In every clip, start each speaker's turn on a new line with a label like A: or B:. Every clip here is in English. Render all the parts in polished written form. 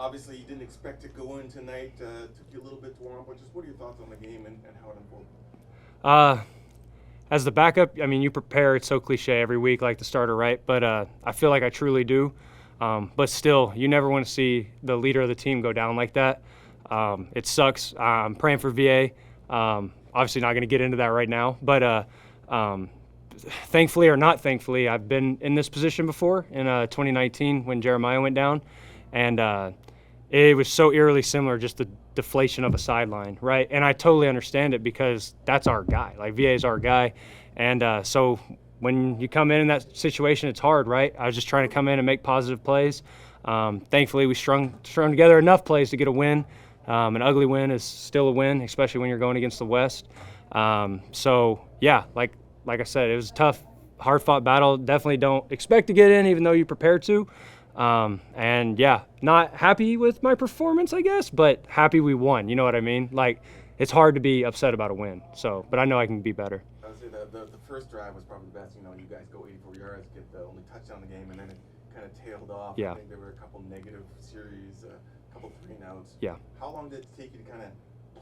A: Obviously, you didn't expect to go in tonight. Took you a little bit to warm up. But just what are your thoughts on the game and how it unfolded?
B: Uh, as the backup, I mean, you prepare. It's so cliche every week, like the starter, right? But I feel like I truly do. But still, you never want to see the leader of the team go down like that. It sucks. I'm praying for VA. Obviously, not going to get into that right now. But thankfully or not thankfully, I've been in this position before in 2019 when Jeremiah went down. And it was so eerily similar, just the deflation of a sideline, right? And I totally understand it because that's our guy. Like, VA is our guy. And so when you come in that situation, it's hard, right? I was just trying to come in and make positive plays. Thankfully, we strung together enough plays to get a win. An ugly win is still a win, especially when you're going against the West. So, yeah, like I said, it was a tough, hard-fought battle. Definitely don't expect to get in, even though you prepare to. And yeah, not happy with my performance, I guess, but happy we won. You know what I mean? Like, it's hard to be upset about a win. So, but I know I can be better.
A: I would say the first drive was probably the best. You guys go 84 yards, get the only touchdown in the game, and then it kind of tailed off.
B: Yeah.
A: I think there were a couple negative series, a couple 3-and-outs.
B: Yeah.
A: How long did it take you to kind of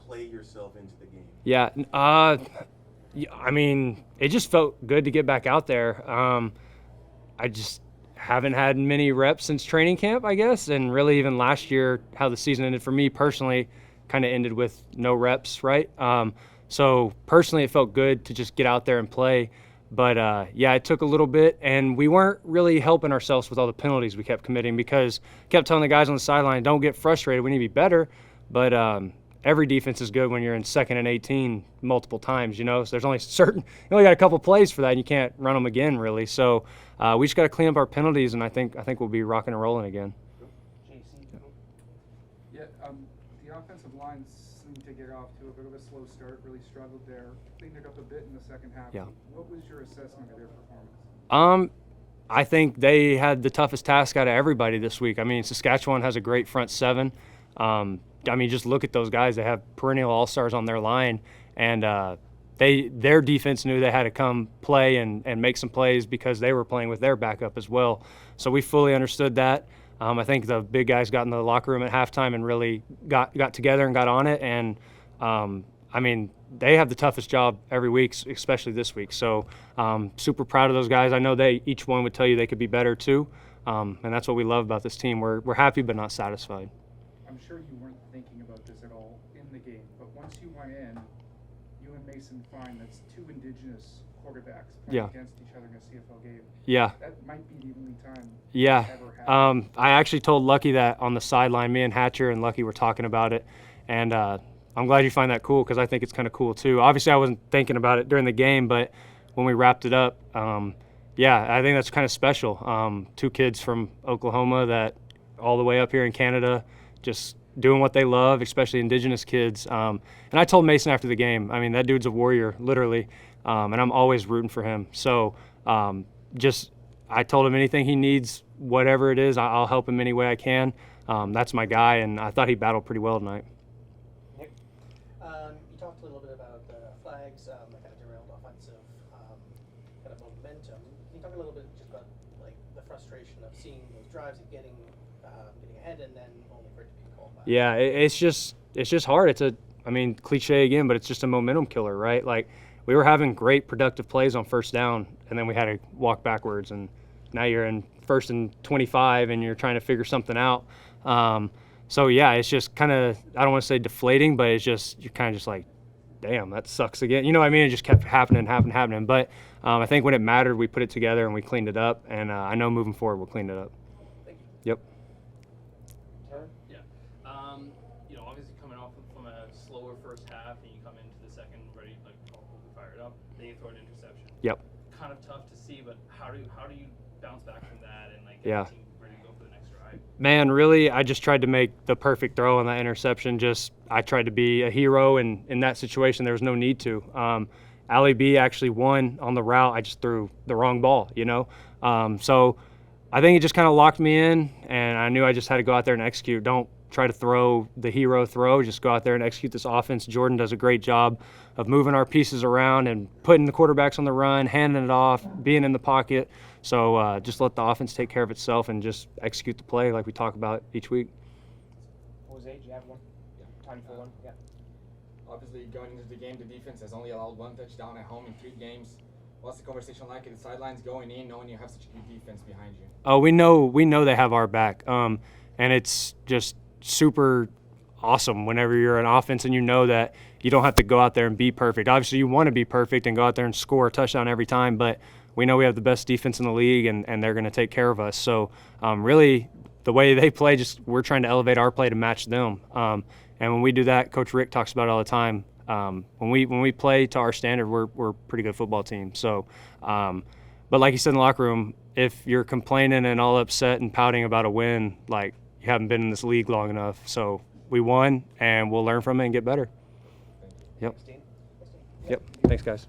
A: play yourself into the game?
B: Yeah. I mean, it just felt good to get back out there. I just haven't had many reps since training camp, I guess, and really even last year, how the season ended for me personally kind of ended with no reps, right? So personally, it felt good to just get out there and play. But yeah, it took a little bit, and we weren't really helping ourselves with all the penalties we kept committing because kept telling the guys on the sideline, don't get frustrated, we need to be better. But every defense is good when you're in 2nd and 18 multiple times, So there's only you only got a couple plays for that, and you can't run them again, really. So we just got to clean up our penalties, and I think we'll be rocking and rolling again.
C: Yeah, the offensive line seemed to get off to a bit of a slow start, really struggled there. Cleaned it up a bit in the second half.
B: Yeah.
C: What was your assessment of their performance?
B: I think they had the toughest task out of everybody this week. I mean, Saskatchewan has a great front seven. I mean, just look at those guys. They have perennial all-stars on their line, and their defense knew they had to come play and make some plays because they were playing with their backup as well. So we fully understood that. I think the big guys got in the locker room at halftime and really got together and got on it. And, I mean, they have the toughest job every week, especially this week. So super proud of those guys. I know each one would tell you they could be better too, and that's what we love about this team. We're happy but not satisfied.
C: I'm sure you weren't thinking about this at all in the game, but once you went in, you and Mason find that's two Indigenous quarterbacks playing against each other in a CFL game.
B: Yeah.
C: That might be the only time
B: Yeah.
C: ever happened.
B: I actually told Lucky that on the sideline. Me and Hatcher and Lucky were talking about it, and I'm glad you find that cool because I think it's kind of cool too. Obviously, I wasn't thinking about it during the game, but when we wrapped it up, yeah, I think that's kind of special. Two kids from Oklahoma that all the way up here in Canada, just doing what they love, especially Indigenous kids. And I told Mason after the game, I mean, that dude's a warrior, literally, and I'm always rooting for him. So I told him anything he needs, whatever it is, I'll help him any way I can. That's my guy, and I thought he battled pretty well tonight.
D: Nick, you talked a little bit about flags that kind of derailed offensive kind of momentum. Can you talk a little bit just about like the frustration of seeing those drives and getting ahead and then only for it to be called back?
B: Yeah, it's just hard. Cliche again, but it's just a momentum killer, right? Like, we were having great productive plays on first down, and then we had to walk backwards, and now you're in 1st and 25, and you're trying to figure something out. So yeah, it's just kind of, I don't want to say deflating, but it's just, you're kind of just like, damn, that sucks again. You know what I mean? It just kept happening. But I think when it mattered, we put it together and we cleaned it up, and I know moving forward we'll clean it up.
D: Thank you.
B: Yep.
E: Yeah. Obviously coming off from a slower first half, and you come into the second ready, like fired up, then you throw an interception.
B: Yep.
E: Kind of tough to see, but how do you bounce back from that and get
B: Yeah.
E: the team ready to go for the next drive?
B: Man, really, I just tried to make the perfect throw on that interception. I tried to be a hero, and in that situation, there was no need to. Ali B actually won on the route. I just threw the wrong ball, So I think it just kind of locked me in, and I knew I just had to go out there and execute. Don't try to throw the hero throw. Just go out there and execute this offense. Jordan does a great job of moving our pieces around and putting the quarterbacks on the run, handing it off, being in the pocket. So just let the offense take care of itself and just execute the play like we talk about each week.
F: Jose, do you have one?
G: Yeah.
F: Time for one? Yeah.
G: Obviously, going into the game, the defense has only allowed 1 touchdown at home in 3 games. What's the conversation like at the sidelines going in, knowing you have such a good defense behind you?
B: Oh, we know they have our back, and it's just super awesome whenever you're an offense and you know that you don't have to go out there and be perfect. Obviously, you want to be perfect and go out there and score a touchdown every time, but we know we have the best defense in the league, and they're going to take care of us. So really, the way they play, just we're trying to elevate our play to match them. And when we do that, Coach Rick talks about it all the time. When we play to our standard, we're a pretty good football team. So, but like you said in the locker room, if you're complaining and all upset and pouting about a win, like you haven't been in this league long enough. So we won, and we'll learn from it and get better. Yep. Yep. Thanks, guys.